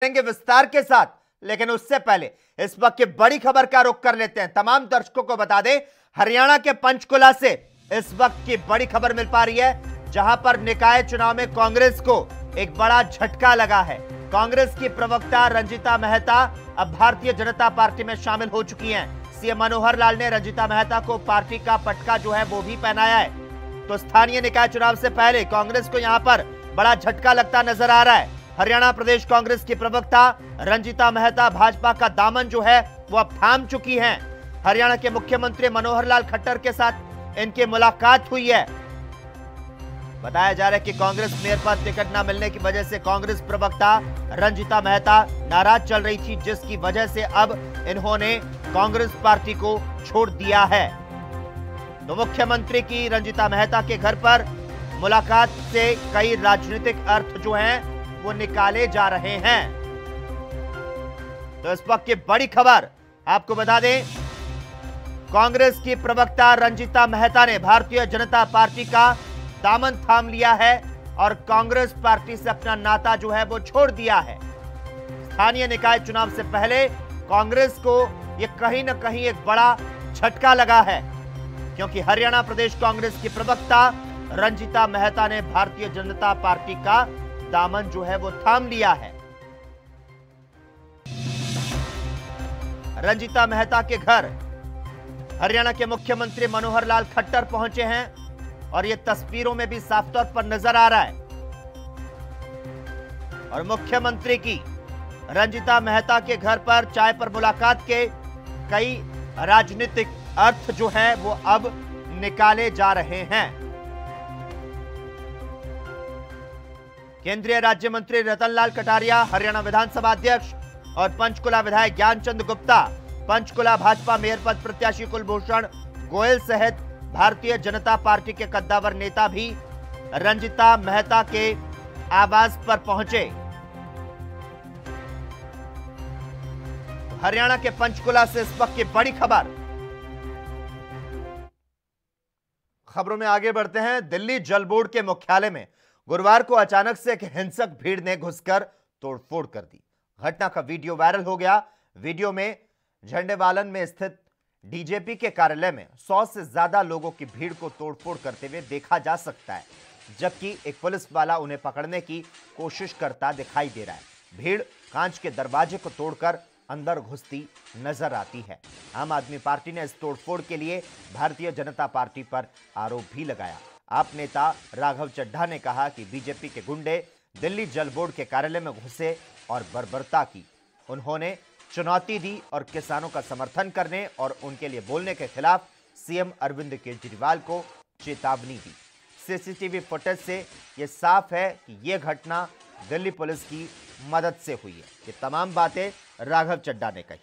करेंगे विस्तार के साथ, लेकिन उससे पहले इस वक्त की बड़ी खबर का रुख कर लेते हैं। तमाम दर्शकों को बता दें, हरियाणा के पंचकुला से इस वक्त की बड़ी खबर मिल पा रही है, जहां पर निकाय चुनाव में कांग्रेस को एक बड़ा झटका लगा है। कांग्रेस की प्रवक्ता रंजीता मेहता अब भारतीय जनता पार्टी में शामिल हो चुकी हैं। सीएम मनोहर लाल ने रंजीता मेहता को पार्टी का पटका जो है वो भी पहनाया है। तो स्थानीय निकाय चुनाव से पहले कांग्रेस को यहां पर बड़ा झटका लगता नजर आ रहा है। हरियाणा प्रदेश कांग्रेस की प्रवक्ता रंजीता मेहता भाजपा का दामन जो है वो अब थाम चुकी हैं। हरियाणा के मुख्यमंत्री मनोहर लाल खट्टर के साथ इनकी मुलाकात हुई है। बताया जा रहा है कि कांग्रेस मेयर पद टिकट न मिलने की वजह से कांग्रेस प्रवक्ता रंजीता मेहता नाराज चल रही थी, जिसकी वजह से अब इन्होंने कांग्रेस पार्टी को छोड़ दिया है। तो मुख्यमंत्री की रंजीता मेहता के घर पर मुलाकात से कई राजनीतिक अर्थ जो हैं वो निकाले जा रहे हैं। तो इस वक्त की बड़ी खबर आपको बता दें, कांग्रेस की प्रवक्ता रंजीता मेहता ने भारतीय जनता पार्टी का दामन थाम लिया है और कांग्रेस पार्टी से अपना नाता जो है वो छोड़ दिया है। स्थानीय निकाय चुनाव से पहले कांग्रेस को यह कहीं ना कहीं एक बड़ा झटका लगा है, क्योंकि हरियाणा प्रदेश कांग्रेस की प्रवक्ता रंजीता मेहता ने भारतीय जनता पार्टी का दामन जो है वो थाम लिया है। रंजीता मेहता के घर हरियाणा के मुख्यमंत्री मनोहर लाल खट्टर पहुंचे हैं और यह तस्वीरों में भी साफ तौर पर नजर आ रहा है। और मुख्यमंत्री की रंजीता मेहता के घर पर चाय पर मुलाकात के कई राजनीतिक अर्थ जो है वो अब निकाले जा रहे हैं। केंद्रीय राज्य मंत्री रतनलाल कटारिया, हरियाणा विधानसभा अध्यक्ष और पंचकुला विधायक ज्ञानचंद गुप्ता, पंचकुला भाजपा मेयर पद प्रत्याशी कुलभूषण गोयल सहित भारतीय जनता पार्टी के कद्दावर नेता भी रंजीता मेहता के आवास पर पहुंचे। हरियाणा के पंचकुला से इस वक्त की बड़ी खबरों में आगे बढ़ते हैं। दिल्ली जल बोर्ड के मुख्यालय में गुरुवार को अचानक से एक हिंसक भीड़ ने घुसकर तोड़फोड़ कर दी। घटना का वीडियो वायरल हो गया। वीडियो में झंडेवालन में स्थित डीजीपी के कार्यालय में 100 से ज्यादा लोगों की भीड़ को तोड़फोड़ करते हुए देखा जा सकता है, जबकि एक पुलिस वाला उन्हें पकड़ने की कोशिश करता दिखाई दे रहा है। भीड़ कांच के दरवाजे को तोड़कर अंदर घुसती नजर आती है। आम आदमी पार्टी ने इस तोड़फोड़ के लिए भारतीय जनता पार्टी पर आरोप भी लगाया। आप नेता राघव चड्ढा ने कहा कि बीजेपी के गुंडे दिल्ली जल बोर्ड के कार्यालय में घुसे और बर्बरता की। उन्होंने चुनौती दी और किसानों का समर्थन करने और उनके लिए बोलने के खिलाफ सीएम अरविंद केजरीवाल को चेतावनी दी। सीसीटीवी फुटेज से यह साफ है कि यह घटना दिल्ली पुलिस की मदद से हुई है। ये तमाम बातें राघव चड्ढा ने कही।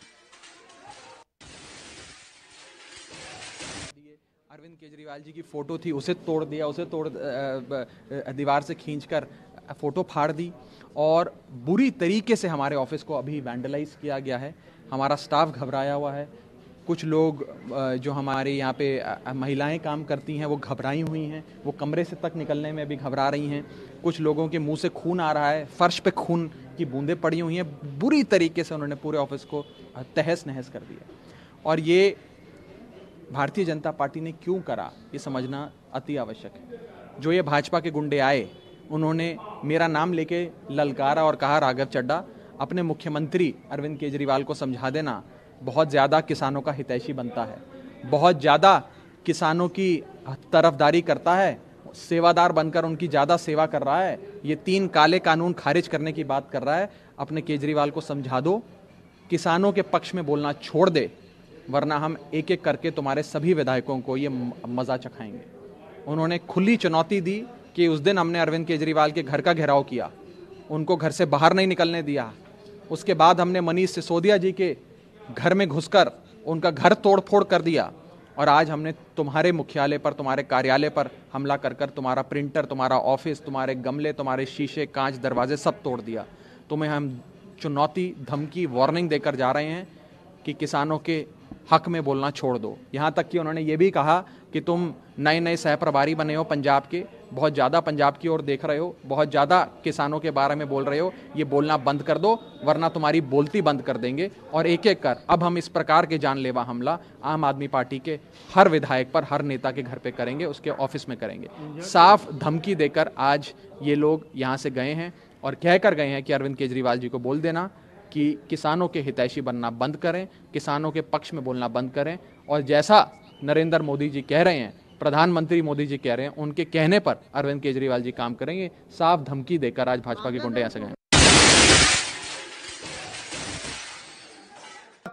अरविंद केजरीवाल जी की फोटो थी, उसे तोड़ दिया, उसे दीवार से खींचकर फोटो फाड़ दी और बुरी तरीके से हमारे ऑफिस को अभी वैंडलाइज किया गया है। हमारा स्टाफ घबराया हुआ है। कुछ लोग जो हमारे यहाँ पे महिलाएं काम करती हैं वो घबराई हुई हैं, वो कमरे से तक निकलने में भी घबरा रही हैं। कुछ लोगों के मुंह से खून आ रहा है, फर्श पे खून की बूंदें पड़ी हुई हैं। बुरी तरीके से उन्होंने पूरे ऑफिस को तहस नहस कर दिया। और ये भारतीय जनता पार्टी ने क्यों करा, ये समझना अति आवश्यक है। जो ये भाजपा के गुंडे आए, उन्होंने मेरा नाम लेके ललकारा और कहा, राघव चड्ढा अपने मुख्यमंत्री अरविंद केजरीवाल को समझा देना, बहुत ज़्यादा किसानों का हितैषी बनता है, बहुत ज़्यादा किसानों की तरफदारी करता है, सेवादार बनकर उनकी ज़्यादा सेवा कर रहा है, ये 3 काले कानून खारिज करने की बात कर रहा है। अपने केजरीवाल को समझा दो, किसानों के पक्ष में बोलना छोड़ दे, वरना हम एक एक करके तुम्हारे सभी विधायकों को ये मज़ा चखाएंगे। उन्होंने खुली चुनौती दी कि उस दिन हमने अरविंद केजरीवाल के घर का घेराव किया, उनको घर से बाहर नहीं निकलने दिया। उसके बाद हमने मनीष सिसोदिया जी के घर में घुसकर उनका घर तोड़फोड़ कर दिया और आज हमने तुम्हारे मुख्यालय पर, तुम्हारे कार्यालय पर हमला कर कर तुम्हारा प्रिंटर, तुम्हारा ऑफिस, तुम्हारे गमले, तुम्हारे शीशे, कांच, दरवाजे सब तोड़ दिया। तुम्हें हम चुनौती, धमकी, वार्निंग देकर जा रहे हैं कि किसानों के हक में बोलना छोड़ दो। यहाँ तक कि उन्होंने ये भी कहा कि तुम नए नए सह प्रभारी बने हो पंजाब के, बहुत ज़्यादा पंजाब की ओर देख रहे हो, बहुत ज़्यादा किसानों के बारे में बोल रहे हो, ये बोलना बंद कर दो वरना तुम्हारी बोलती बंद कर देंगे। और एक एक कर अब हम इस प्रकार के जानलेवा हमला आम आदमी पार्टी के हर विधायक पर, हर नेता के घर पे करेंगे, उसके ऑफिस में करेंगे। साफ धमकी देकर आज ये लोग यहाँ से गए हैं और कहकर गए हैं कि अरविंद केजरीवाल जी को बोल देना कि किसानों के हितैषी बनना बंद करें, किसानों के पक्ष में बोलना बंद करें। और जैसा नरेंद्र मोदी जी कह रहे हैं, प्रधानमंत्री मोदी जी कह रहे हैं, उनके कहने पर अरविंद केजरीवाल जी काम करेंगे। साफ धमकी देकर आज भाजपा के गुंडे यहाँ से गए।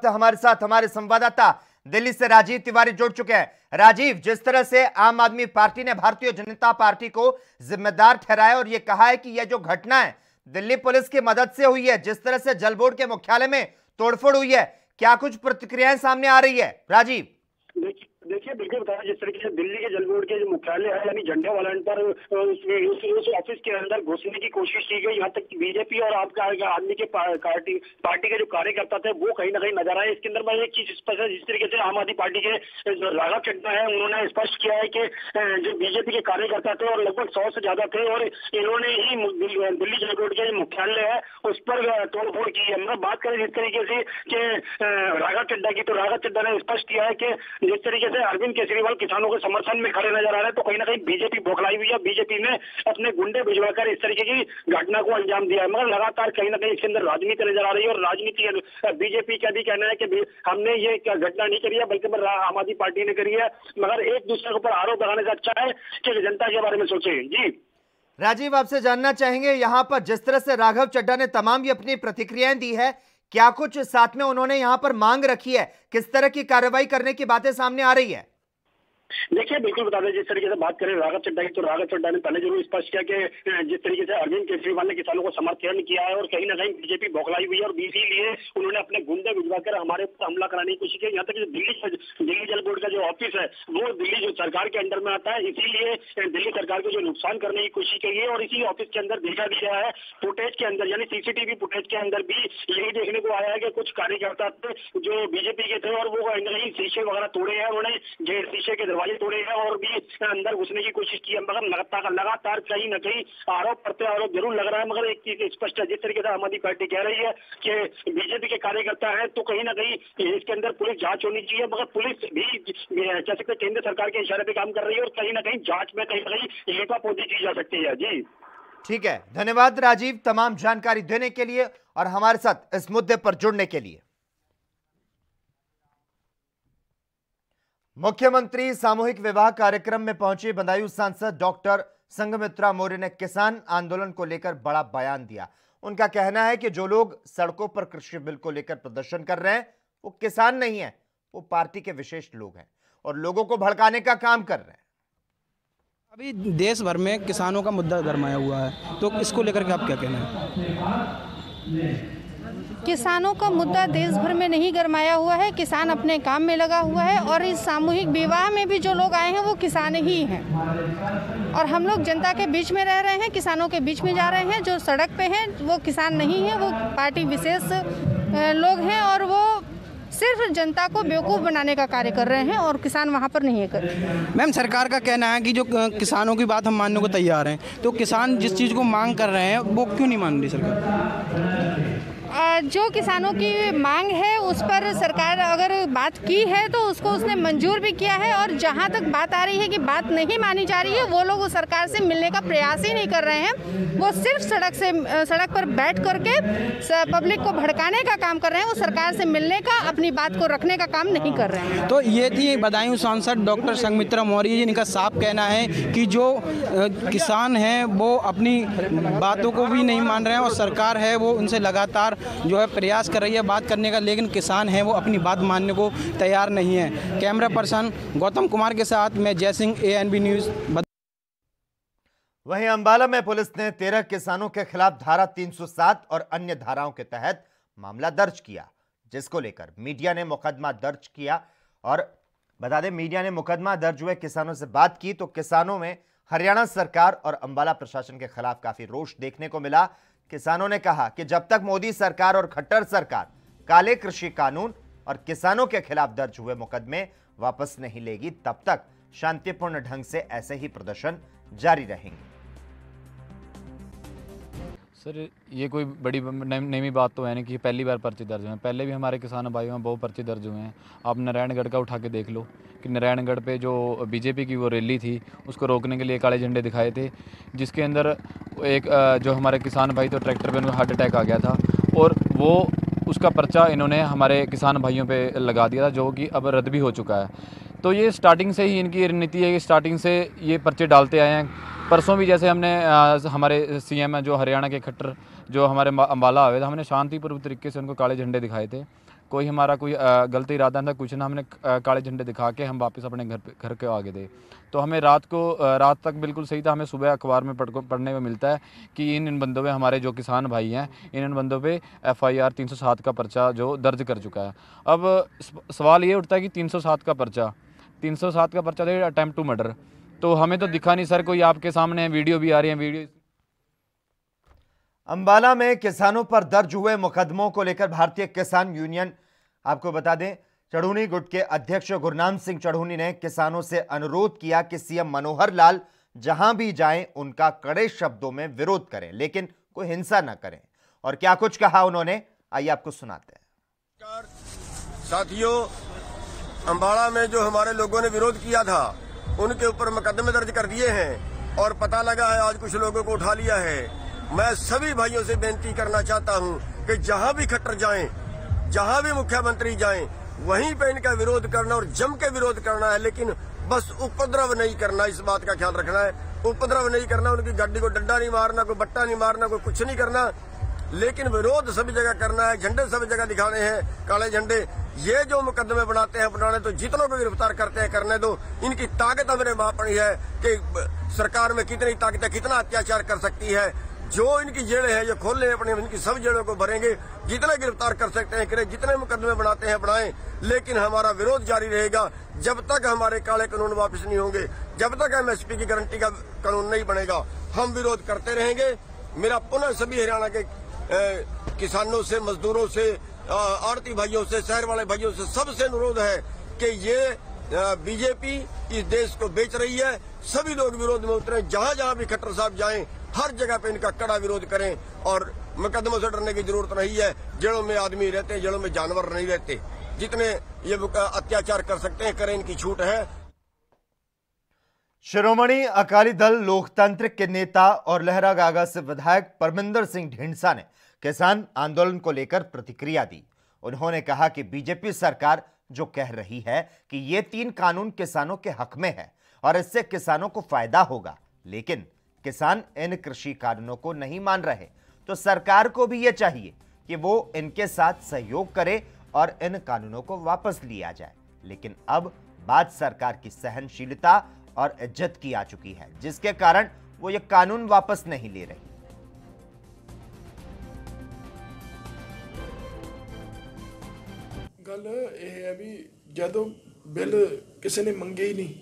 हमारे साथ हमारे संवाददाता दिल्ली से राजीव तिवारी जुड़ चुके हैं। राजीव, जिस तरह से आम आदमी पार्टी ने भारतीय जनता पार्टी को जिम्मेदार ठहराया और यह कहा है कि यह जो घटना है दिल्ली पुलिस की मदद से हुई है, जिस तरह से जल बोर्ड के मुख्यालय में तोड़फोड़ हुई है, क्या कुछ प्रतिक्रियाएं सामने आ रही है? राजीव देखिए बिल्कुल बता रहे, जिस तरीके से दिल्ली के जल बोर्ड के जो मुख्यालय है यानी झंडा वालन पर उस ऑफिस के अंदर घुसने की कोशिश की गई। यहाँ तक कि बीजेपी और आपका आदमी के पार्टी के जो कार्यकर्ता थे वो कहीं ना कहीं नजर आए। इसके अंदर मैं एक चीज स्पष्ट है, जिस तरीके से आम आदमी पार्टी के जो राघव चड्ढा है उन्होंने स्पष्ट किया है कि जो बीजेपी के कार्यकर्ता थे और लगभग 100 से ज्यादा थे और इन्होंने ही दिल्ली जल बोर्ड के मुख्यालय है उस पर तोड़फोड़ की है। मतलब बात करें जिस तरीके से राघव चड्ढा की, तो राघव चड्ढा ने स्पष्ट किया है कि जिस तरीके से अरविंद केजरीवाल किसानों के समर्थन में खड़े नजर आ रहे हैं, तो कहीं ना कहीं बीजेपी बौखलाई हुई है। बीजेपी ने अपने गुंडे भिजवाकर इस तरीके की घटना को अंजाम दिया है। मगर लगातार कहीं ना कहीं इसके अंदर राजनीति नजर आ रही है और राजनीति बीजेपी का भी कहना है कि हमने ये घटना नहीं करी है बल्कि आम आदमी पार्टी ने करी है। मगर एक दूसरे के ऊपर आरोप लगाने से अच्छा है कि जनता के बारे में सोचे। जी राजीव, आपसे जानना चाहेंगे यहां पर जिस तरह से राघव चड्ढा ने तमाम ही अपनी प्रतिक्रियाएं दी है, क्या कुछ साथ में उन्होंने यहां पर मांग रखी है? किस तरह की कार्रवाई करने की बातें सामने आ रही है? देखिए बिल्कुल बता दें, जिस तरीके से बात करें राघव चड्ढा की, तो राघव चड्ढा ने पहले जरूर स्पष्ट किया कि जिस तरीके से अरविंद केजरीवाल ने किसानों को समर्थन किया है और कहीं ना कहीं बीजेपी बौखलाई हुई है और इसीलिए उन्होंने अपने गुंडे भिजवाकर हमारे ऊपर हमला कराने की कोशिश की। यहाँ तक दिल्ली जल बोर्ड का जो ऑफिस है वो दिल्ली जो सरकार के अंडर में आता है, इसीलिए दिल्ली सरकार को जो नुकसान करने की कोशिश की है। और इसी ऑफिस के अंदर देखा गया है फुटेज के अंदर, यानी सीसीटीवी फुटेज के अंदर भी यही देखने को आया है कि कुछ कार्यकर्ता जो बीजेपी के थे और वो कहीं ना कहीं शीशे वगैरह तोड़े हैं, उन्होंने शीशे के दरवाजे तोड़े हैं और भी अंदर घुसने की कोशिश की है। मगर लगातार कहीं न कहीं आरोप प्रत्यारोप जरूर लग रहा है। मगर एक चीज स्पष्ट है, जिस तरीके से आम आदमी पार्टी कह रही है कि बीजेपी के कार्यकर्ता हैं, तो कहीं ना कहीं इसके अंदर पुलिस जांच होनी चाहिए। मगर पुलिस भी कह सकते केंद्र सरकार के इशारे पे काम कर रही है और कहीं ना कहीं जांच में कहीं ना कहीं लीपापोती की जा सकती है। जी ठीक है, धन्यवाद राजीव तमाम जानकारी देने के लिए और हमारे साथ इस मुद्दे पर जुड़ने के लिए। मुख्यमंत्री सामूहिक विवाह कार्यक्रम में पहुंची बदायूं सांसद डॉक्टर संघमित्रा मौर्य ने किसान आंदोलन को लेकर बड़ा बयान दिया। उनका कहना है कि जो लोग सड़कों पर कृषि बिल को लेकर प्रदर्शन कर रहे हैं वो किसान नहीं है, वो पार्टी के विशेष लोग हैं और लोगों को भड़काने का काम कर रहे हैं। अभी देश भर में किसानों का मुद्दा गरमाया हुआ है, तो इसको लेकर के आप क्या कहना है? किसानों का मुद्दा देश भर में नहीं गरमाया हुआ है, किसान अपने काम में लगा हुआ है और इस सामूहिक विवाह में भी जो लोग आए हैं वो किसान ही हैं और हम लोग जनता के बीच में रह रहे हैं, किसानों के बीच में जा रहे हैं। जो सड़क पे हैं वो किसान नहीं है, वो पार्टी विशेष लोग हैं और वो सिर्फ जनता को बेवकूफ़ बनाने का कार्य कर रहे हैं और किसान वहाँ पर नहीं है कर। मैम, सरकार का कहना है कि जो किसानों की बात हम मानने को तैयार हैं, तो किसान जिस चीज़ को मांग कर रहे हैं वो क्यों नहीं मान रही सरकार? जो किसानों की मांग है उस पर सरकार अगर बात की है तो उसको उसने मंजूर भी किया है और जहां तक बात आ रही है कि बात नहीं मानी जा रही है, वो लोग उस सरकार से मिलने का प्रयास ही नहीं कर रहे हैं। वो सिर्फ सड़क पर बैठ करके पब्लिक को भड़काने का काम कर रहे हैं, वो सरकार से मिलने का, अपनी बात को रखने का काम नहीं कर रहे हैं। तो ये थी बदायूं सांसद डॉक्टर संघमित्रा मौर्य जी। इनका साफ कहना है कि जो किसान हैं वो अपनी बातों को भी नहीं मान रहे हैं और सरकार है वो उनसे लगातार जो है प्रयास कर रही है बात करने का, लेकिन किसान हैं वो अपनी बात मानने को तैयार नहीं है। कैमरा पर्सन गौतम कुमार के साथ मैं जय सिंह, ANB न्यूज़। वहीं अंबाला में पुलिस ने 13 किसानों के खिलाफ धारा 307 और अन्य धाराओं के तहत मामला दर्ज किया, जिसको लेकर मीडिया ने मुकदमा दर्ज किया। और बता दें, मीडिया ने मुकदमा दर्ज हुए किसानों से बात की तो किसानों में हरियाणा सरकार और अंबाला प्रशासन के खिलाफ काफी रोष देखने को मिला। किसानों ने कहा कि जब तक मोदी सरकार और खट्टर सरकार काले कृषि कानून और किसानों के खिलाफ दर्ज हुए मुकदमे वापस नहीं लेगी, तब तक शांतिपूर्ण ढंग से ऐसे ही प्रदर्शन जारी रहेंगे। सर, ये कोई बड़ी नई बात तो है नहीं कि पहली बार पर्चे दर्ज हुए हैं। पहले भी हमारे किसान भाइयों में बहुत पर्चे दर्ज हुए हैं। आप नारायणगढ़ का उठा के देख लो कि नारायणगढ़ पे जो बीजेपी की वो रैली थी, उसको रोकने के लिए काले झंडे दिखाए थे, जिसके अंदर एक जो हमारे किसान भाई तो ट्रैक्टर पे उनको हार्ट अटैक आ गया था, और वो उसका पर्चा इन्होंने हमारे किसान भाइयों पे लगा दिया था, जो कि अब रद्द भी हो चुका है। तो ये स्टार्टिंग से ही इनकी रणनीति है कि स्टार्टिंग से ये पर्चे डालते आए हैं। परसों भी जैसे हमने हमारे सीएम जो हरियाणा के खट्टर जो हमारे अम्बाला आए थे, हमने शांतिपूर्वक तरीके से उनको काले झंडे दिखाए थे। कोई हमारा कोई गलत इरादा नहीं था, कुछ ना, हमने काले झंडे दिखा के हम वापस अपने घर के आगे थे। तो हमें रात तक बिल्कुल सही था। हमें सुबह अखबार में पढ़ने में मिलता है कि इन बंदों पे हमारे जो किसान भाई हैं, इन बंदों पे FIR 307 का पर्चा जो दर्ज कर चुका है। अब सवाल ये उठता है कि 307 का पर्चा था अटेम्प्ट टू मर्डर, तो हमें तो दिखा नहीं सर कोई। आपके सामने वीडियो भी आ रही है। वीडियो अंबाला में किसानों पर दर्ज हुए मुकदमों को लेकर भारतीय किसान यूनियन, आपको बता दें, चढ़ूनी गुट के अध्यक्ष गुरनाम सिंह चढ़ूनी ने किसानों से अनुरोध किया कि सीएम मनोहर लाल जहां भी जाएं उनका कड़े शब्दों में विरोध करें, लेकिन कोई हिंसा न करें। और क्या कुछ कहा उन्होंने, आइए आपको सुनाते हैं। साथियों, अंबाला में जो हमारे लोगों ने विरोध किया था, उनके ऊपर मुकदमे दर्ज कर दिए हैं और पता लगा है आज कुछ लोगों को उठा लिया है। मैं सभी भाइयों से बेनती करना चाहता हूं कि जहां भी खट्टर जाएं, जहां भी मुख्यमंत्री जाएं, वहीं पे इनका विरोध करना और जम के विरोध करना है, लेकिन बस उपद्रव नहीं करना। इस बात का ख्याल रखना है, उपद्रव नहीं करना, उनकी गाड़ी को डंडा नहीं मारना, कोई बट्टा नहीं मारना, कोई कुछ नहीं करना, लेकिन विरोध सभी जगह करना है। झंडे सभी जगह दिखाने हैं, काले झंडे। ये जो मुकदमे बनाते हैं बनाने तो जितनों को गिरफ्तार करते हैं करने दो। इनकी ताकत मेरे बाप पड़ी है कि सरकार में कितनी ताकत है, कितना अत्याचार कर सकती है। जो इनकी जेलें हैं ये खोल ले अपनी, इनकी सब जेलों को भरेंगे, जितने गिरफ्तार कर सकते हैं करें, जितने मुकदमे बनाते हैं बनाएं, लेकिन हमारा विरोध जारी रहेगा जब तक हमारे काले कानून वापस नहीं होंगे, जब तक MSP की गारंटी का कानून नहीं बनेगा, हम विरोध करते रहेंगे। मेरा पुनः सभी हरियाणा के किसानों से, मजदूरों से, आड़ती भाइयों से, शहर वाले भाइयों से, सबसे अनुरोध है कि ये बीजेपी इस देश को बेच रही है। सभी लोग विरोध में उतरे, जहां जहां भी खट्टर साहब जाएं, हर जगह पे इनका कड़ा विरोध करें। और मुकदमों से डरने की जरूरत नहीं है। जेलों में आदमी रहते हैं, जेलों में जानवर नहीं रहते। जितने ये अत्याचार कर सकते हैं करें, इनकी छूट है। शिरोमणि अकाली दल लोकतंत्र के नेता और लहरागागा से विधायक परमिंदर सिंह ढींडसा ने किसान आंदोलन को लेकर प्रतिक्रिया दी। उन्होंने कहा कि बीजेपी सरकार जो कह रही है कि ये 3 कानून किसानों के हक में है और इससे किसानों को फायदा होगा, लेकिन किसान इन कृषि कानूनों को नहीं मान रहे, तो सरकार को भी यह चाहिए कि वो इनके साथ सहयोग करे और इन कानूनों को वापस लिया जाए। लेकिन अब बात सरकार की सहनशीलता और इज्जत की आ चुकी है, जिसके कारण वो ये कानून वापस नहीं ले रही। गल यह है भी जदों बिल किसी ने मंगे ही नहीं,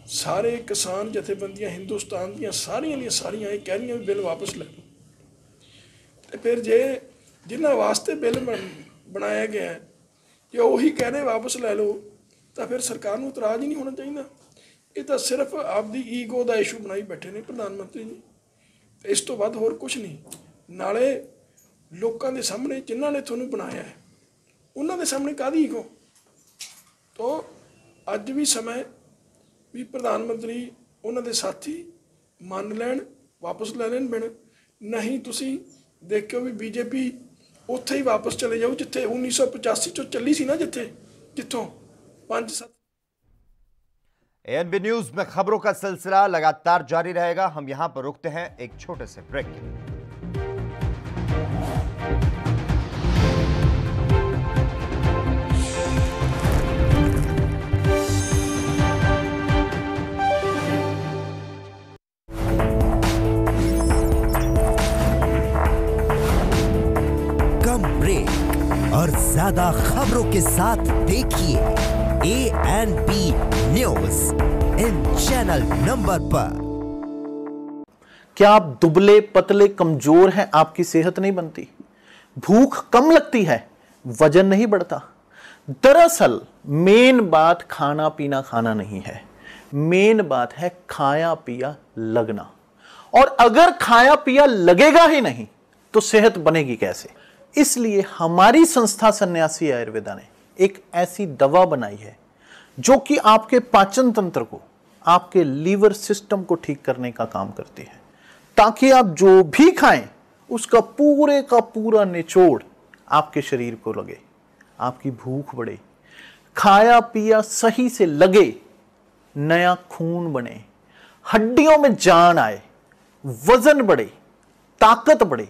सारे किसान जथेबंदियां हिंदुस्तान दी सारियां कह रही भी बिल वापस ले लो। तो फिर जे जिन्होंने वास्ते बिल बनाया गया है जे उही कह रहे वापस ले लो, तो फिर सरकार को इतराज ही नहीं होना चाहिए। ये तो सिर्फ आपकी ईगो का इशू बनाई बैठे ने प्रधानमंत्री जी, इस तो बाद होर कुछ नहीं। नाले लोगों के सामने जिन्होंने थोनू बनाया है उन्होंने सामने कादी ईगो। तो अज भी समय भी प्रधानमंत्री उन्होंने साथी मान लैन, वापस ले लैन बिन, नहीं तुसी देखो भी बीजेपी उत्थे ही वापस चले जाओ जिथे 1985 चो चली सी ना, जिथों 5-7। ANB न्यूज में खबरों का सिलसिला लगातार जारी रहेगा। हम यहां पर रुकते हैं एक छोटे से ब्रेक के लिए। और ज्यादा खबरों के साथ देखिए ANB news in channel number पर। क्या आप दुबले पतले कमजोर हैं, आपकी सेहत नहीं बनती, भूख कम लगती है, वजन नहीं बढ़ता। दरअसल मेन बात खाना पीना खाना नहीं है, मेन बात है खाया पिया लगना। और अगर खाया पिया लगेगा ही नहीं तो सेहत बनेगी कैसे? इसलिए हमारी संस्था सन्यासी आयुर्वेदा ने एक ऐसी दवा बनाई है जो कि आपके पाचन तंत्र को, आपके लीवर सिस्टम को ठीक करने का काम करती है, ताकि आप जो भी खाएं उसका पूरे का पूरा निचोड़ आपके शरीर को लगे, आपकी भूख बढ़े, खाया पिया सही से लगे, नया खून बने, हड्डियों में जान आए, वजन बढ़े, ताकत बढ़े,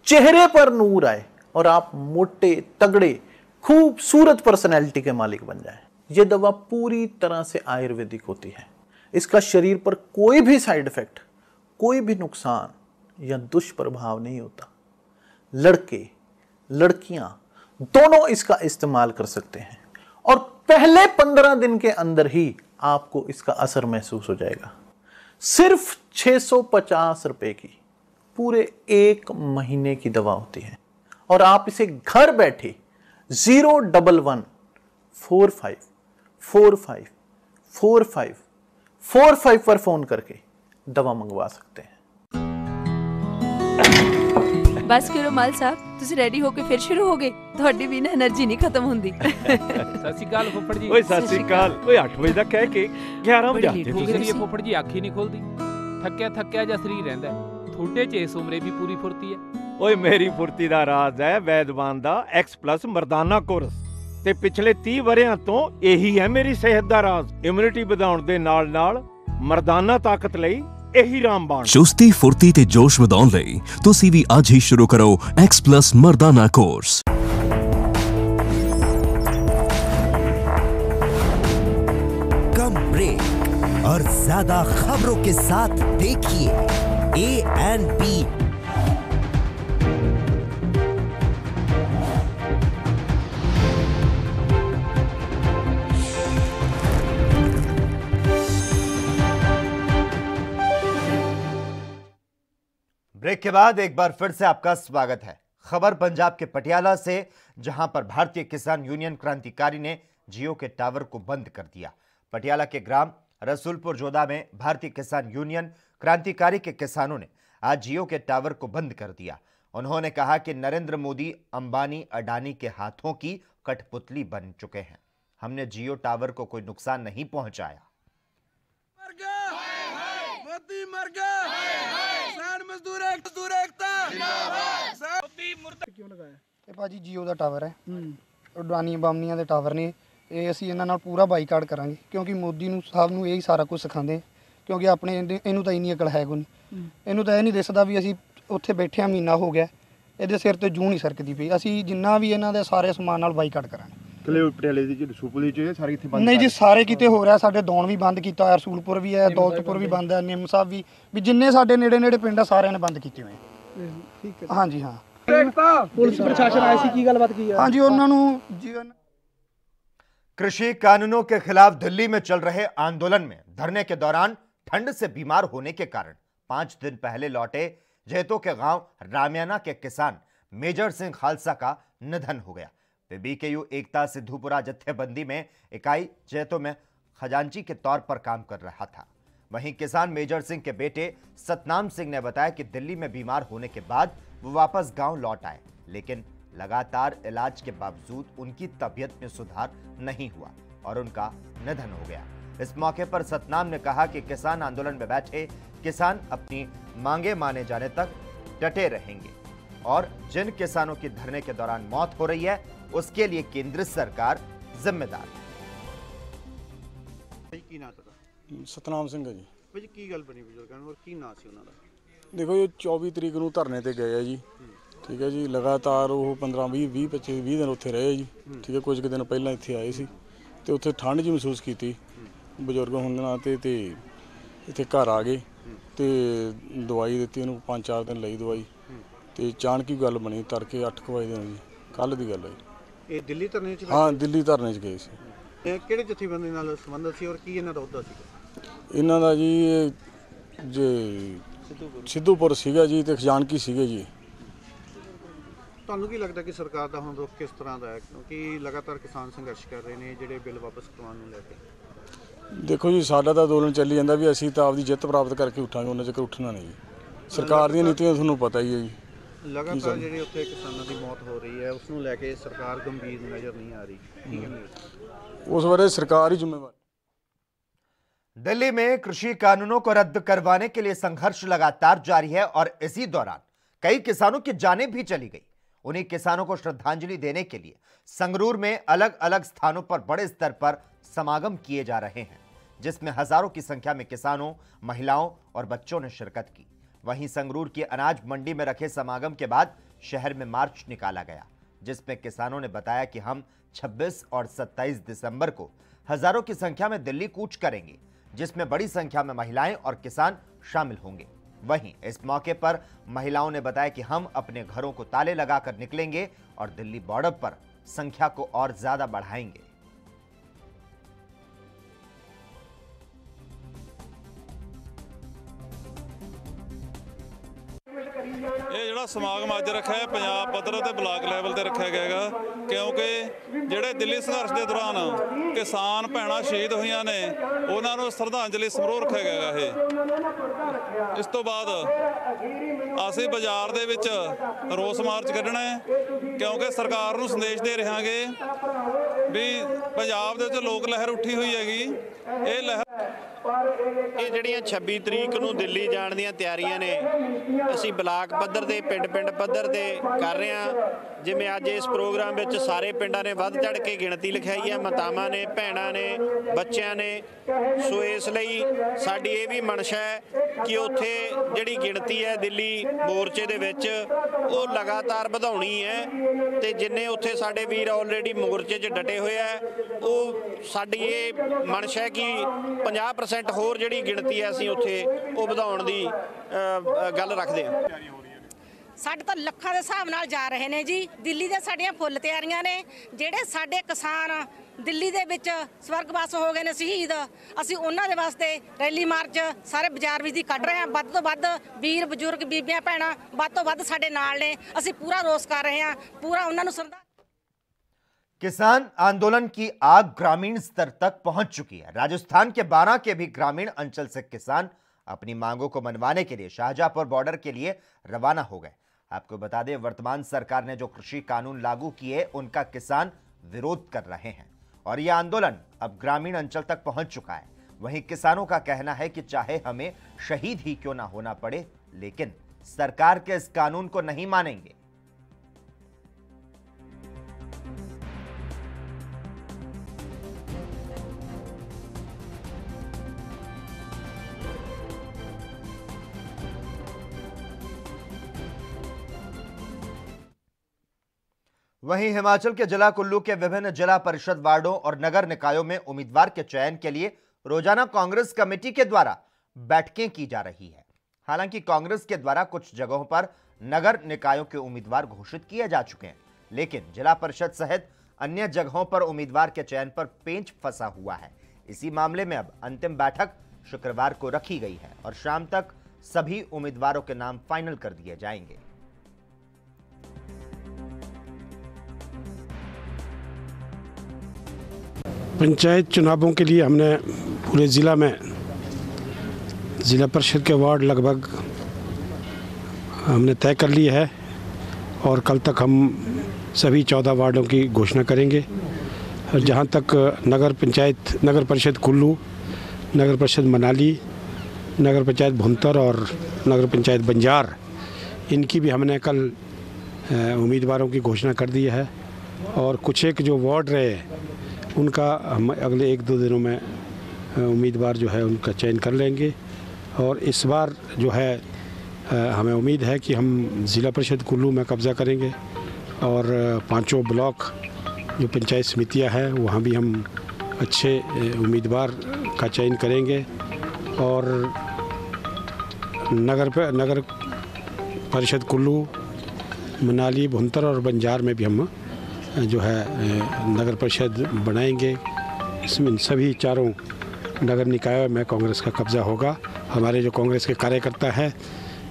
चेहरे पर नूर आए और आप मोटे तगड़े खूबसूरत पर्सनैलिटी के मालिक बन जाएं। यह दवा पूरी तरह से आयुर्वेदिक होती है। इसका शरीर पर कोई भी साइड इफेक्ट, कोई भी नुकसान या दुष्प्रभाव नहीं होता। लड़के लड़कियां दोनों इसका इस्तेमाल कर सकते हैं और पहले 15 दिन के अंदर ही आपको इसका असर महसूस हो जाएगा। सिर्फ 650 रुपए की पूरे 1 महीने की दवा होती है और आप इसे घर बैठे 01145454545 पर फोन करके दवा मंगवा सकते हैं। बस करो माल साहब, तुसी रेडी होके फिर शुरू हो गए। ਤੁਹਾਡੀ ਵੀ ਨਾ એનર્ਜੀ ਨਹੀਂ ਖਤਮ ਹੁੰਦੀ। ਸਤਿ ਸ਼੍ਰੀ ਅਕਾਲ ਫੁੱਫੜ ਜੀ। ਓਏ ਸਤਿ ਸ਼੍ਰੀ ਅਕਾਲ। ਓਏ 8 ਵਜੇ ਤੱਕ ਕਹਿ ਕੇ 11 ਵਜੇ ਆਤੇ ਤੁਸੀਂ। ਇਹ ਫੁੱਫੜ ਜੀ ਅੱਖ ਹੀ ਨਹੀਂ ਖੁੱਲਦੀ, ਥੱਕਿਆ ਜਿਹਾ ਸਰੀਰ ਰਹਿੰਦਾ। ਤੁਹਾਡੇ ਚ ਇਸ ਉਮਰੇ ਵੀ ਪੂਰੀ ਫੁਰਤੀ ਹੈ। ਓਏ ਮੇਰੀ ਫੁਰਤੀ ਦਾ ਰਾਜ਼ ਹੈ ਵੈਦਵਾਨ ਦਾ X+ ਮਰਦਾਨਾ ਕੋਰਸ ਤੇ ਪਿਛਲੇ 30 ਵਰਿਆਂ ਤੋਂ ਇਹੀ ਹੈ ਮੇਰੀ ਸਿਹਤ ਦਾ ਰਾਜ਼। ਇਮਿਊਨਿਟੀ ਵਧਾਉਣ ਦੇ ਨਾਲ ਮਰਦਾਨਾ ਤਾਕਤ ਲਈ ਇਹੀ ਰਾਮਬਾਣ। ਚੁਸਤੀ ਫੁਰਤੀ ਤੇ ਜੋਸ਼ ਵਧਾਉਣ ਲਈ ਤੁਸੀਂ ਵੀ ਅੱਜ ਹੀ ਸ਼ੁਰੂ ਕਰੋ X+ ਮਰਦਾਨਾ ਕੋਰਸ। कम ब्रेक और ज्यादा खबरों के साथ देखिए ANB। ब्रेक के बाद एक बार फिर से आपका स्वागत है। खबर पंजाब के पटियाला से, जहां पर भारतीय किसान यूनियन क्रांतिकारी ने जियो के टावर को बंद कर दिया। पटियाला के ग्राम रसूलपुर जोधा में भारतीय किसान यूनियन क्रांतिकारी के किसानों ने आज जियो के टावर को बंद कर दिया। उन्होंने कहा कि नरेंद्र मोदी, अंबानी, अडानी के हाथों की कठपुतली बन चुके हैं। हमने जियो टावर को कोई नुकसान नहीं पहुंचाया। ਭਾਜੀ ਜੀਓ ਦਾ ਟਾਵਰ ਹੈ, ਅਡਾਨੀ ਅੰਬਾਨੀਆਂ ਦੇ ਟਾਵਰ ਨੇ। ਇਹ ਅਸੀਂ ਇਹਨਾਂ ਨਾਲ ਪੂਰਾ ਬਾਈਕਾਟ ਕਰਾਂਗੇ ਕਿਉਂਕਿ ਮੋਦੀ ਨੂੰ ਸਾਹਿਬ ਨੂੰ ਇਹੀ ਸਾਰਾ ਕੁਝ ਸਿਖਾਉਂਦੇ, ਕਿਉਂਕਿ ਆਪਣੇ ਇਹਨੂੰ ਤਾਂ ਇੰਨੀ ਅਕਲ ਹੈ ਕੋਈ ਨਹੀਂ। ਇਹਨੂੰ ਤਾਂ ਇਹ ਨਹੀਂ ਦਿਸਦਾ ਵੀ ਅਸੀਂ ਉੱਥੇ ਬੈਠੇ ਆ ਮਹੀਨਾ ਹੋ ਗਿਆ, ਇਹਦੇ ਸਿਰ ਤੇ ਜੂੰ ਨਹੀਂ ਸਰਕਦੀ ਪਈ। ਅਸੀਂ ਜਿੰਨਾ ਵੀ ਇਹਨਾਂ ਦੇ ਸਾਰੇ ਸਮਾਨ ਨਾਲ ਬਾਈਕਾਟ ਕਰਾਂਗੇ। ਪਟਿਆਲੇ ਦੀ ਜਿਹੜੀ ਰਸੂਲਪੁਰ ਚ ਸਾਰੇ ਕਿੱਥੇ ਬੰਦ? ਨਹੀਂ ਜੀ, ਸਾਰੇ ਕਿਤੇ ਹੋ ਰਿਹਾ। ਸਾਡੇ ਦੌਣ ਵੀ ਬੰਦ ਕੀਤਾ ਹੋਇਆ, ਰਸੂਲਪੁਰ ਵੀ ਹੈ, ਦੌਲਤਪੁਰ ਵੀ ਬੰਦ ਹੈ, ਨਿੰਮ ਸਾਹਿਬ ਵੀ ਜਿੰਨੇ ਸਾਡੇ ਨੇੜੇ ਪਿੰਡ ਆ ਸਾਰਿਆਂ ਨੇ ਬੰਦ ਕੀਤੇ ਹੋਏ। ਠੀਕ ਹੈ। ਹਾਂਜੀ ਹਾਂ। पुलिस प्रशासन आया सी की गलबात की है। हाँ जी, उन्होंने कृषि कानूनों के खिलाफ दिल्ली में चल रहे आंदोलन में धरने के दौरान ठंड से बीमार होने के कारण 5 दिन पहले लौटे जैतो के गांव रामियाना के किसान मेजर सिंह खालसा का निधन हो गया। वे BKU एकता सिद्धूपुरा जत्थेबंदी में इकाई जैतो में खजांची के तौर पर काम कर रहा था। वहीं किसान मेजर सिंह के बेटे सतनाम सिंह ने बताया कि दिल्ली में बीमार होने के बाद वो वापस गांव लौट आए, लेकिन लगातार इलाज के बावजूद उनकी तबीयत में सुधार नहीं हुआ और उनका निधन हो गया। इस मौके पर सतनाम ने कहा कि किसान आंदोलन में बैठे किसान अपनी मांगे माने जाने तक डटे रहेंगे और जिन किसानों की धरने के दौरान मौत हो रही है उसके लिए केंद्र सरकार जिम्मेदार है। सतनाम सिंह है जी। ਭਾਜੀ ਕੀ ਗੱਲ ਬਣੀ ਬਜ਼ੁਰਗਾਂ ਨੂੰ ਔਰ ਕੀ ਨਾਂ ਸੀ ਉਹਨਾਂ ਦਾ? देखो ये 24 ਤਰੀਕ ਨੂੰ ਧਰਨੇ ਤੇ ਗਏ ਆ ਜੀ। ਠੀਕ ਹੈ ਜੀ, ਲਗਾਤਾਰ ਉਹ 15 20 25 ਦਿਨ ਉੱਥੇ ਰਹੇ ਜੀ। ਠੀਕ ਹੈ, ਕੁਝ ਕੁ ਦਿਨ ਪਹਿਲਾਂ ਇੱਥੇ ਆਏ ਸੀ ਤੇ ਉੱਥੇ ਠੰਡ ਜੀ ਮਹਿਸੂਸ ਕੀਤੀ ਬਜ਼ੁਰਗ ਹੋਣ ਤੇ ਇੱਥੇ ਘਰ ਆ ਗਏ ਤੇ ਦਵਾਈ ਦਿੱਤੀ ਉਹਨੂੰ 5-4 ਦਿਨ ਲਈ ਦਵਾਈ ਤੇ ਅਚਾਨਕ ਹੀ ਗੱਲ ਬਣੀ ਤੜਕੇ 8 ਵਜੇ ਦਿਨ ਜੀ, ਕੱਲ ਦੀ ਗੱਲ ਹੈ। ਇਹ ਦਿੱਲੀ ਧਰਨੇ 'ਚ? ਹਾਂ, ਦਿੱਲੀ ਧਰਨੇ 'ਚ ਗਏ ਸੀ। ਇਹ ਕਿਹੜੇ ਜਥੇਬੰਦੀ ਨਾਲ ਸੰਬੰਧਿਤ ਸੀ ਔਰ ਕੀ ਇਹਨਾਂ ਦਾ ਅਹੁਦਾ ਸੀ? ਇਹਨਾਂ ਦਾ ਜੀ ਜੇ ਸਿੱਧੂਪੁਰ ਸੀਗਾ ਜੀ ਤੇ ਖਜ਼ਾਨਕੀ ਸੀਗੇ ਜੀ। ਤੁਹਾਨੂੰ ਕੀ ਲੱਗਦਾ ਕਿ ਸਰਕਾਰ ਦਾ ਹੁਣ ਰੁਖ ਕਿਸ ਤਰ੍ਹਾਂ ਦਾ ਹੈ, ਕਿਉਂਕਿ ਲਗਾਤਾਰ ਕਿਸਾਨ ਸੰਘਰਸ਼ ਕਰ ਰਹੇ ਨੇ ਜਿਹੜੇ ਬਿੱਲ ਵਾਪਸ ਕਰਵਾਉਣ ਨੂੰ ਲੈ ਕੇ? ਦੇਖੋ ਜੀ, ਸਾਡਾ ਤਾਂ ਅੰਦੋਲਨ ਚੱਲੀ ਜਾਂਦਾ ਵੀ ਅਸੀਂ ਤਾਂ ਆਪਦੀ ਜਿੱਤ ਪ੍ਰਾਪਤ ਕਰਕੇ ਉੱਠਾਂਗੇ, ਉਹਨਾਂ ਚਿਰ ਉੱਠਣਾ ਨਹੀਂ ਜੀ। ਸਰਕਾਰ ਦੀਆਂ ਨੀਤੀਆਂ ਤੁਹਾਨੂੰ ਪਤਾ ਹੀ ਹੈ ਜੀ। ਲਗਾਤਾਰ ਜਿਹੜੇ ਉੱਥੇ ਕਿਸਾਨਾਂ ਦੀ ਮੌਤ ਹੋ ਰਹੀ ਹੈ ਉਸ ਨੂੰ ਲੈ ਕੇ ਸਰਕਾਰ ਗੰਭੀਰ ਨਜ਼ਰ ਨਹੀਂ ਆ ਰਹੀ, ਕੀ ਕਹਿੰਦੇ? उस बारे सरकार ही जिम्मेवार। दिल्ली में कृषि कानूनों को रद्द करवाने के लिए संघर्ष लगातार जारी है और इसी दौरान कई किसानों की जानें भी चली गई। उन्हीं किसानों को श्रद्धांजलि देने के लिए संगरूर में अलग अलग स्थानों पर बड़े स्तर पर समागम किए जा रहे हैं, जिसमें हजारों की संख्या में किसानों, महिलाओं और बच्चों ने शिरकत की। वहीं संगरूर की अनाज मंडी में रखे समागम के बाद शहर में मार्च निकाला गया, जिसमें किसानों ने बताया कि हम 26 और 27 दिसंबर को हजारों की संख्या में दिल्ली कूच करेंगे, जिसमें बड़ी संख्या में महिलाएं और किसान शामिल होंगे। वहीं इस मौके पर महिलाओं ने बताया कि हम अपने घरों को ताले लगाकर निकलेंगे और दिल्ली बॉर्डर पर संख्या को और ज्यादा बढ़ाएंगे। ਇਹ ਜਿਹੜਾ ਸਮਾਗਮ ਅੱਜ ਰੱਖਿਆ ਹੈ ਪੰਜਾਬ ਪੱਧਰ ਤੇ ਬਲਾਕ ਲੈਵਲ ਤੇ ਰੱਖਿਆ ਗਿਆ ਹੈਗਾ, ਕਿਉਂਕਿ ਜਿਹੜੇ ਦਿੱਲੀ ਸੰਘਰਸ਼ ਦੇ ਦੌਰਾਨ ਕਿਸਾਨ ਭੈਣਾਂ ਸ਼ਹੀਦ ਹੋਈਆਂ ਨੇ ਉਹਨਾਂ ਨੂੰ ਸ਼ਰਧਾਂਜਲੀ ਸਮਾਰੋਹ ਰੱਖਿਆ ਗਿਆ ਹੈ। ਇਸ ਤੋਂ ਬਾਅਦ ਅਸੀਂ ਬਾਜ਼ਾਰ ਦੇ ਵਿੱਚ ਰੋਸ ਮਾਰਚ ਕੱਢਣਾ ਹੈ, ਕਿਉਂਕਿ ਸਰਕਾਰ ਨੂੰ ਸੰਦੇਸ਼ ਦੇ ਰਹਾਂਗੇ ਵੀ ਪੰਜਾਬ ਦੇ ਵਿੱਚ ਲੋਕ ਲਹਿਰ ਉੱਠੀ ਹੋਈ ਹੈਗੀ। ਇਹ ਲਹਿਰ ਇਹ ਜਿਹੜੀਆਂ 26 ਤਰੀਕ ਨੂੰ ਦਿੱਲੀ ਜਾਣ ਦੀਆਂ ਤਿਆਰੀਆਂ ਨੇ ਅਸੀਂ ਬਲਾਕ ਪੱਧਰ ਤੇ ਪਿੰਡ ਪੱਧਰ ਤੇ ਕਰ ਰਹੇ ਹਾਂ। ਜਿਵੇਂ ਅੱਜ ਇਸ ਪ੍ਰੋਗਰਾਮ ਵਿੱਚ ਸਾਰੇ ਪਿੰਡਾਂ ਨੇ ਵੱਧ ਚੜ ਕੇ ਗਿਣਤੀ ਲਿਖਾਈ ਹੈ, ਮਾਤਾਵਾਂ ਨੇ, ਭੈਣਾਂ ਨੇ, ਬੱਚਿਆਂ ਨੇ। ਸੋ ਇਸ ਲਈ ਸਾਡੀ ਇਹ ਵੀ ਮਨਸ਼ਾ ਹੈ ਕਿ ਉੱਥੇ ਜਿਹੜੀ ਗਿਣਤੀ ਹੈ ਦਿੱਲੀ ਮੋਰਚੇ ਦੇ ਵਿੱਚ ਉਹ ਲਗਾਤਾਰ ਵਧਾਉਣੀ ਹੈ ਤੇ ਜਿੰਨੇ ਉੱਥੇ ਸਾਡੇ ਵੀਰ ਆਲਰੇਡੀ ਮੋਰਚੇ 'ਚ ਡਟੇ ਹੋਏ ਆ ਉਹ ਸਾਡੀ ਇਹ ਮਨਸ਼ਾ ਹੈ ਕਿ 50% ਹੋਰ ਜਿਹੜੀ ਗਿਣਤੀ ਹੈ ਅਸੀਂ ਉੱਥੇ ਉਹ ਵਧਾਉਣ ਦੀ ਗੱਲ ਰੱਖਦੇ ਹਾਂ। ਸਾਡੇ ਤਾਂ ਲੱਖਾਂ ਦੇ ਹਿਸਾਬ ਨਾਲ ਜਾ ਰਹੇ ਨੇ ਜੀ। ਦਿੱਲੀ ਦੇ ਸਾਡੀਆਂ ਫੁੱਲ ਤਿਆਰੀਆਂ ਨੇ। ਜਿਹੜੇ ਸਾਡੇ ਕਿਸਾਨ ਦਿੱਲੀ ਦੇ ਵਿੱਚ ਸਵਰਗਵਾਸ ਹੋ ਗਏ ਨੇ ਸ਼ਹੀਦ, ਅਸੀਂ ਉਹਨਾਂ ਦੇ ਵਾਸਤੇ ਰੈਲੀ ਮਾਰਚ ਸਾਰੇ ਬਾਜ਼ਾਰ ਵਿੱਚ ਦੀ ਕੱਢ ਰਹੇ ਹਾਂ। ਵੱਧ ਤੋਂ ਵੱਧ ਵੀਰ ਬਜ਼ੁਰਗ ਬੀਬੀਆਂ ਭੈਣਾਂ ਵੱਧ ਤੋਂ ਵੱਧ ਸਾਡੇ ਨਾਲ ਨੇ। ਅਸੀਂ ਪੂਰਾ ਰੋਸ ਕਰ ਰਹੇ ਹਾਂ, ਪੂਰਾ ਉਹਨਾਂ ਨੂੰ किसान आंदोलन की आग ग्रामीण स्तर तक पहुंच चुकी है। राजस्थान के बारां के भी ग्रामीण अंचल से किसान अपनी मांगों को मनवाने के लिए शाहजहांपुर बॉर्डर के लिए रवाना हो गए। आपको बता दें, वर्तमान सरकार ने जो कृषि कानून लागू किए उनका किसान विरोध कर रहे हैं और यह आंदोलन अब ग्रामीण अंचल तक पहुंच चुका है। वहीं किसानों का कहना है कि चाहे हमें शहीद ही क्यों ना होना पड़े, लेकिन सरकार के इस कानून को नहीं मानेंगे। वहीं हिमाचल के जिला कुल्लू के विभिन्न जिला परिषद वार्डों और नगर निकायों में उम्मीदवार के चयन के लिए रोजाना कांग्रेस कमेटी के द्वारा बैठकें की जा रही है। हालांकि कांग्रेस के द्वारा कुछ जगहों पर नगर निकायों के उम्मीदवार घोषित किए जा चुके हैं, लेकिन जिला परिषद सहित अन्य जगहों पर उम्मीदवार के चयन पर पेंच फंसा हुआ है। इसी मामले में अब अंतिम बैठक शुक्रवार को रखी गई है और शाम तक सभी उम्मीदवारों के नाम फाइनल कर दिए जाएंगे। पंचायत चुनावों के लिए हमने पूरे ज़िला में ज़िला परिषद के वार्ड लगभग हमने तय कर लिए है और कल तक हम सभी 14 वार्डों की घोषणा करेंगे। और जहाँ तक नगर परिषद कुल्लू, नगर परिषद मनाली, नगर पंचायत भुंतर और नगर पंचायत बंजार, इनकी भी हमने कल उम्मीदवारों की घोषणा कर दी है और कुछ एक जो वार्ड रहे उनका हम अगले 1-2 दिनों में उम्मीदवार जो है उनका चयन कर लेंगे। और इस बार जो है हमें उम्मीद है कि हम ज़िला परिषद कुल्लू में कब्ज़ा करेंगे और 5 ब्लॉक जो पंचायत समितियां हैं वहाँ भी हम अच्छे उम्मीदवार का चयन करेंगे और नगर परिषद कुल्लू, मनाली, भुंतर और बंजार में भी हम जो है नगर परिषद बनाएंगे। इसमें सभी 4 नगर निकायों में कांग्रेस का कब्जा होगा। हमारे जो कांग्रेस के कार्यकर्ता हैं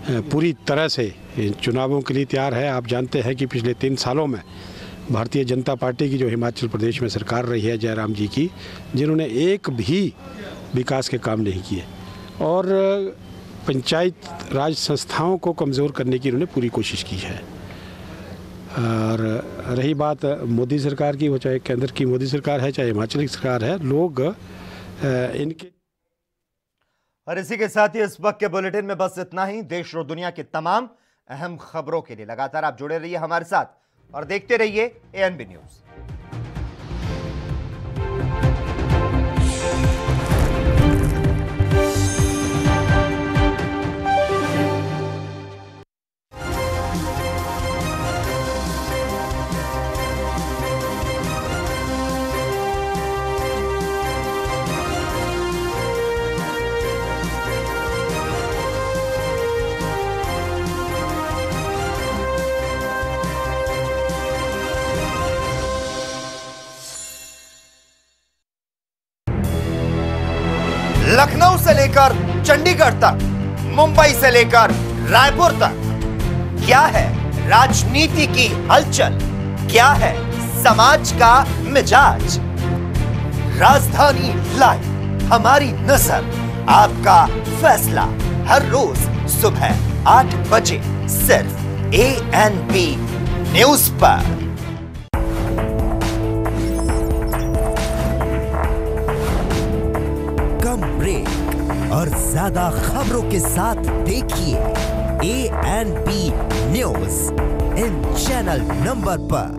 पूरी तरह से इन चुनावों के लिए तैयार है। आप जानते हैं कि पिछले 3 सालों में भारतीय जनता पार्टी की जो हिमाचल प्रदेश में सरकार रही है जयराम जी की, जिन्होंने एक भी विकास के काम नहीं किए और पंचायत राज संस्थाओं को कमज़ोर करने की उन्होंने पूरी कोशिश की है। और रही बात मोदी सरकार की, वो चाहे केंद्र की मोदी सरकार है चाहे हिमाचल की सरकार है, लोग इनके। और इसी के साथ ही इस वक्त के बुलेटिन में बस इतना ही। देश और दुनिया की तमाम अहम खबरों के लिए लगातार आप जुड़े रहिए हमारे साथ और देखते रहिए ANB न्यूज़। लखनऊ से लेकर चंडीगढ़ तक, मुंबई से लेकर रायपुर तक, क्या है राजनीति की हलचल, क्या है समाज का मिजाज। राजधानी लाइव, हमारी नजर, आपका फैसला, हर रोज सुबह 8 बजे सिर्फ ANB न्यूज पर। ब्रेक और ज्यादा खबरों के साथ देखिए ANB news in channel number पर।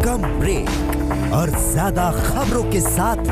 कम ब्रेक और ज्यादा खबरों के साथ